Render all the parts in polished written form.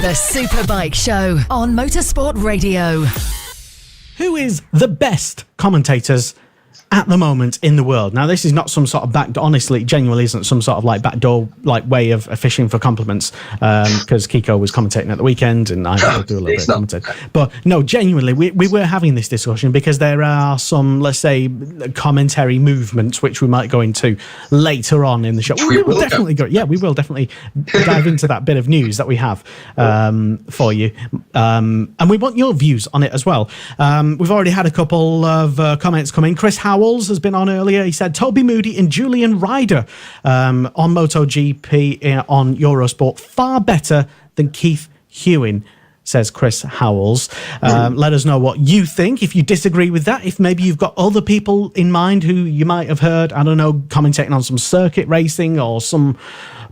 The Superbike Show on Motorsport Radio. Who is the best commentators at the moment in the world? Now, this is not some sort of honestly, genuinely isn't some sort of like backdoor like way of fishing for compliments, because Kiko was commentating at the weekend and I do a little bit of commentating. But no, genuinely, we were having this discussion because there are some, let's say, commentary movements which we might go into later on in the show. We will definitely dive into that bit of news that we have for you, and we want your views on it as well. We've already had a couple of comments come in. Chris Howells has been on earlier. He said Toby Moody and Julian Ryder on MotoGP on Eurosport, far better than Keith Hewin, says Chris Howells. Let us know what you think, if you disagree with that, if maybe you've got other people in mind who you might have heard, I don't know, commentating on some circuit racing or some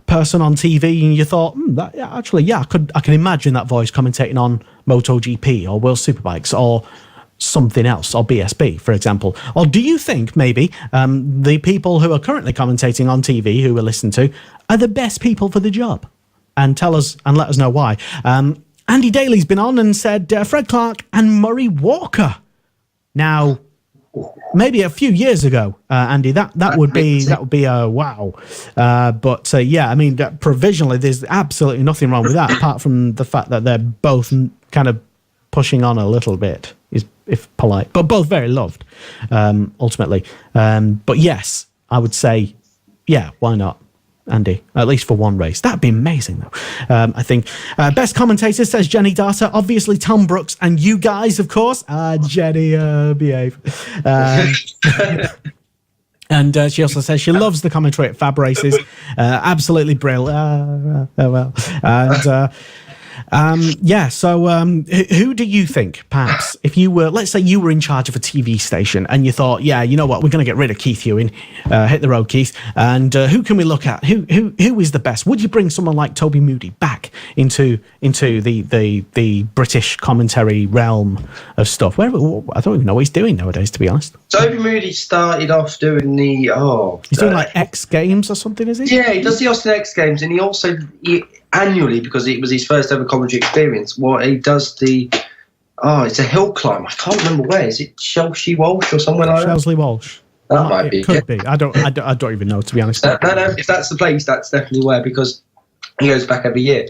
person on TV and you thought, I can imagine that voice commentating on MotoGP or World Superbikes or something else, or BSB, for example. Or do you think maybe the people who are currently commentating on TV, who we listen to, are the best people for the job? And tell us and let us know why. Andy Daly's been on and said Fred Clark and Murray Walker. Now, maybe a few years ago, Andy, that would be a wow. But I mean, provisionally, there's absolutely nothing wrong with that, apart from the fact that they're both kind of pushing on a little bit, if polite, but both very loved, ultimately. But yes, I would say, yeah, why not, Andy? At least for one race. That'd be amazing, though. I think. Best commentator, says Jenny Darter. Obviously, Tom Brooks and you guys, of course. Jenny, behave. And she also says she loves the commentary at Fab Races. Absolutely brilliant. So who do you think, perhaps, if you were, let's say you were in charge of a TV station and you thought, yeah, you know what, we're going to get rid of Keith Hewin, hit the road, Keith, and who can we look at? Who is the best? Would you bring someone like Toby Moody back into the British commentary realm of stuff? I don't even know what he's doing nowadays, to be honest. Toby Moody started off doing he's doing like X Games or something, is he? Yeah, he does the Austin X Games, and he also annually, because it was his first ever commentary experience, he does it's a hill climb. I can't remember where. Is it Chelsea Walsh or somewhere like that? Shelsley Walsh. That might be. Could be. I don't even know, to be honest. No. If that's the place, that's definitely where, because he goes back every year.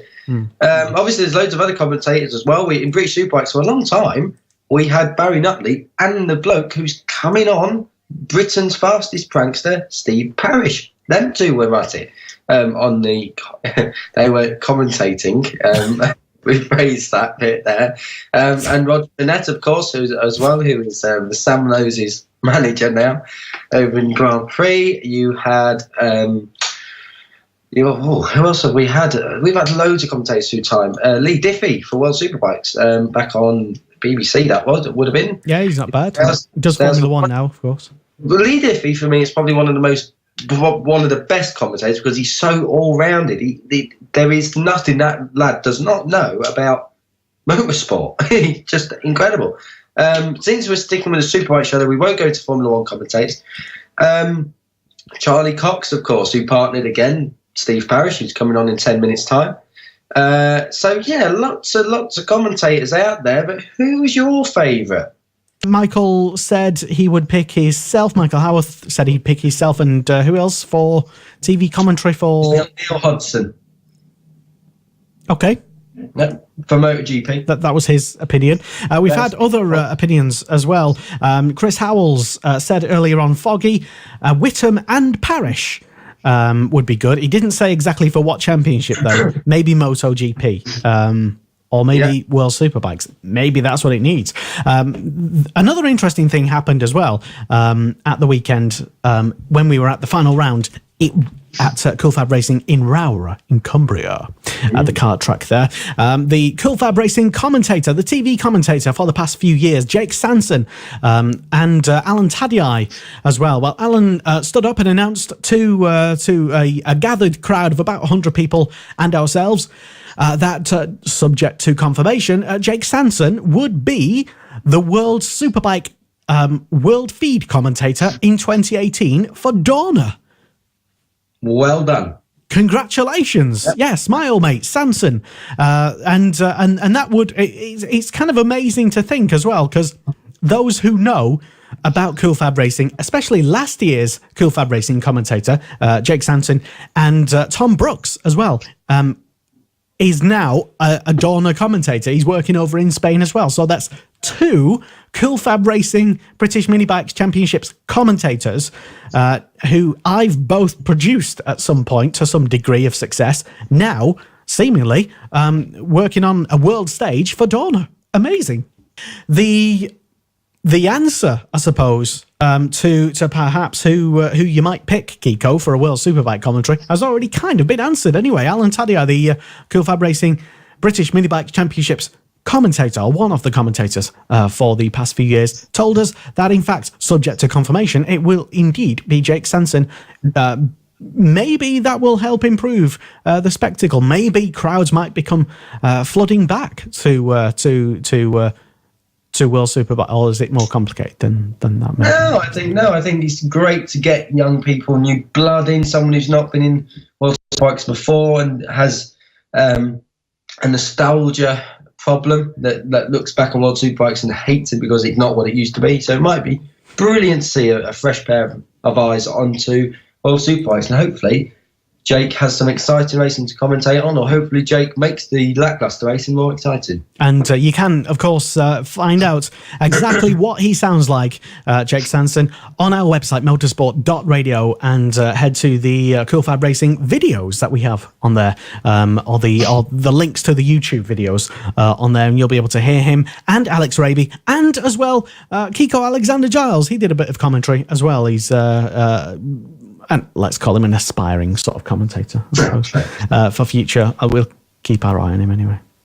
Obviously, there's loads of other commentators as well. In British Superbikes for a long time, we had Barry Nutley and the bloke who's coming on, Britain's fastest prankster, Steve Parrish. Them two were at it. They were commentating. We praised that bit there. And Roger Burnett, of course, who is the Sam Noses manager now over in Grand Prix. You had who else have we had? We've had loads of commentators through time. Lee Diffie for World Superbikes back on BBC. That would have been. Yeah, he's not bad. He does Formula One now, of course. Lee Diffie for me is probably one of the best commentators, because he's so all-rounded. There is nothing that lad does not know about motorsport. He's just incredible. Since we're sticking with the Superbike show, we won't go to Formula One commentators. Charlie Cox, of course, who partnered again, Steve Parrish, who's coming on in 10 minutes' time. Lots of commentators out there, but who's your favourite? Michael said he would pick himself. Michael Howarth said he'd pick himself, and who else for TV commentary for? Neil Hodgson. Okay. No, for MotoGP. That was his opinion. We've had other opinions as well. Chris Howells said earlier on Foggy, Whittam and Parrish would be good. He didn't say exactly for what championship, though. Maybe MotoGP. Or maybe World Superbikes. Maybe that's what it needs. Another interesting thing happened as well at the weekend when we were at the final round at Coolfab Racing in Rowra in Cumbria, at the kart track there. The Coolfab Racing commentator, the TV commentator for the past few years, Jake Sanson, and Alan Tadei as well. Well, Alan stood up and announced to a gathered crowd of about 100 people and ourselves that, subject to confirmation, Jake Sanson would be the World Superbike World Feed commentator in 2018 for Dorna. Well done. Congratulations. Yep. Yeah, smile, mate, Sanson. And that would, it's kind of amazing to think as well, because those who know about Cool Fab Racing, especially last year's Cool Fab Racing commentator, Jake Sanson, and Tom Brooks as well, is now a Dorna commentator. He's working over in Spain as well. So that's 2 Cool Fab Racing British Mini Bikes Championships commentators who I've both produced at some point to some degree of success, now seemingly working on a world stage for Dorna. Amazing. The answer, I suppose, to perhaps who you might pick, Kiko, for a World Superbike commentary has already kind of been answered anyway. Alan Tadia, the Cool Fab Racing British Mini Bike Championships commentator, or one of the commentators for the past few years, told us that, in fact, subject to confirmation, it will indeed be Jake Sanson. Maybe that will help improve the spectacle. Maybe crowds might become flooding back to World Superbike, or is it more complicated than that? Maybe? No, I think it's great to get young people, new blood in, someone who's not been in World Superbikes before and has a nostalgia problem that looks back on World Superbikes and hates it because it's not what it used to be. So it might be brilliant to see a fresh pair of eyes onto World Superbikes, and hopefully Jake has some exciting racing to commentate on, or hopefully Jake makes the lackluster racing more exciting. And you can, of course, find out exactly what he sounds like, Jake Sanson, on our website, motorsport.radio, and head to the Cool Fab Racing videos that we have on there, or the links to the YouTube videos on there, and you'll be able to hear him and Alex Raby, and as well, Kiko Alexander-Giles. He did a bit of commentary as well. He's... and let's call him an aspiring sort of commentator, I suppose. For future, we'll keep our eye on him anyway.